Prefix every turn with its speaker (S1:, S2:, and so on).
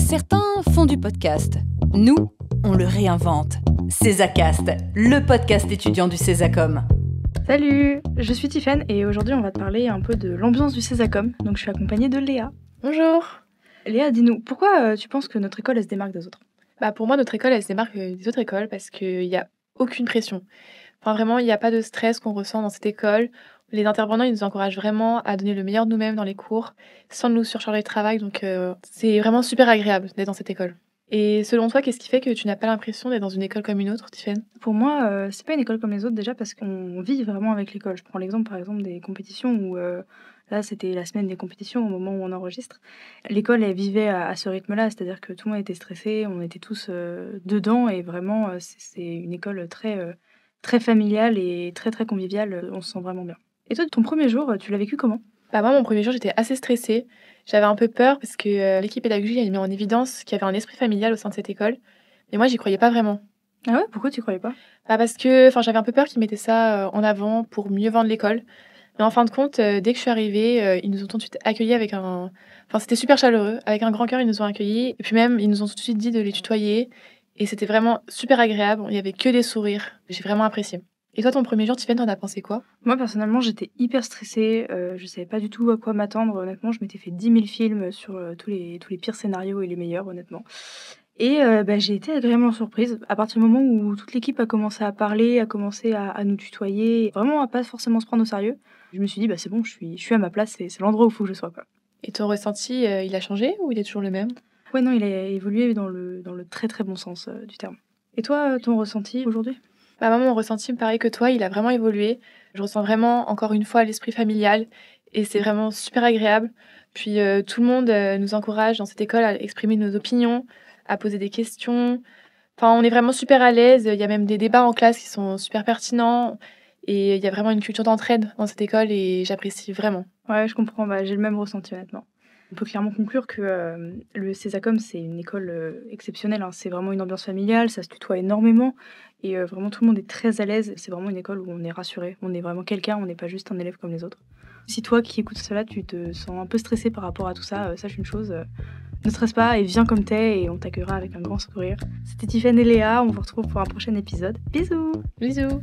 S1: Certains font du podcast. Nous, on le réinvente. CésaCast, le podcast étudiant du Césacom.
S2: Salut, je suis Tiffany et aujourd'hui on va te parler un peu de l'ambiance du Césacom. Donc je suis accompagnée de Léa.
S3: Bonjour.
S2: Léa, dis-nous, pourquoi tu penses que notre école elle se démarque des autres?
S3: Pour moi, notre école, elle se démarque des autres écoles parce qu'il n'y a aucune pression. Enfin, vraiment, il n'y a pas de stress qu'on ressent dans cette école. Les intervenants, ils nous encouragent vraiment à donner le meilleur de nous-mêmes dans les cours, sans nous surcharger de travail. Donc, c'est vraiment super agréable d'être dans cette école. Et selon toi, qu'est-ce qui fait que tu n'as pas l'impression d'être dans une école comme une autre, Tiffany?
S2: Pour moi, c'est pas une école comme les autres déjà parce qu'on vit vraiment avec l'école. Je prends l'exemple par exemple des compétitions où là c'était la semaine des compétitions au moment où on enregistre. L'école elle vivait à ce rythme-là, c'est-à-dire que tout le monde était stressé, on était tous dedans et vraiment c'est une école très familiale et très conviviale. On se sent vraiment bien. Et toi, ton premier jour, tu l'as vécu comment?
S3: Moi, mon premier jour, j'étais assez stressée. J'avais un peu peur parce que l'équipe pédagogique a mis en évidence qu'il y avait un esprit familial au sein de cette école. Mais moi, j'y croyais pas vraiment.
S2: Ah ouais, pourquoi tu croyais pas?
S3: Parce que j'avais un peu peur qu'ils mettaient ça en avant pour mieux vendre l'école. Mais en fin de compte, dès que je suis arrivée, ils nous ont tout de suite accueillis avec un... Enfin, c'était super chaleureux. Avec un grand cœur, ils nous ont accueillis. Et puis même, ils nous ont tout de suite dit de les tutoyer. Et c'était vraiment super agréable. Il y avait que des sourires. J'ai vraiment apprécié. Et toi, ton premier jour, Tiffany, t'en as pensé quoi?
S2: Moi, personnellement, j'étais hyper stressée. Je savais pas du tout à quoi m'attendre. Honnêtement, je m'étais fait 10 000 films sur tous les pires scénarios et les meilleurs, honnêtement. Et j'ai été agréablement surprise. À partir du moment où toute l'équipe a commencé à parler, a commencé à nous tutoyer, vraiment à pas forcément se prendre au sérieux, je me suis dit, c'est bon, je suis à ma place, c'est l'endroit où il faut que je sois, quoi.
S3: Et ton ressenti, il a changé ou il est toujours le même?
S2: Ouais, non, il a évolué dans le très bon sens du terme. Et toi, ton ressenti aujourd'hui?
S3: Moi, mon ressenti, pareil que toi, il a vraiment évolué. Je ressens vraiment, encore une fois, l'esprit familial et c'est vraiment super agréable. Puis tout le monde nous encourage dans cette école à exprimer nos opinions, à poser des questions. Enfin, on est vraiment super à l'aise. Il y a même des débats en classe qui sont super pertinents et il y a vraiment une culture d'entraide dans cette école et j'apprécie vraiment.
S2: Ouais, je comprends, j'ai le même ressenti honnêtement. On peut clairement conclure que le Césacom, c'est une école exceptionnelle, hein. C'est vraiment une ambiance familiale, ça se tutoie énormément et vraiment tout le monde est très à l'aise. C'est vraiment une école où on est rassuré, on est vraiment quelqu'un, on n'est pas juste un élève comme les autres. Si toi qui écoutes cela, tu te sens un peu stressé par rapport à tout ça, sache une chose, ne stresse pas et viens comme t'es et on t'accueillera avec un grand sourire. C'était Tiffany et Léa, on vous retrouve pour un prochain épisode. Bisous!
S3: Bisous!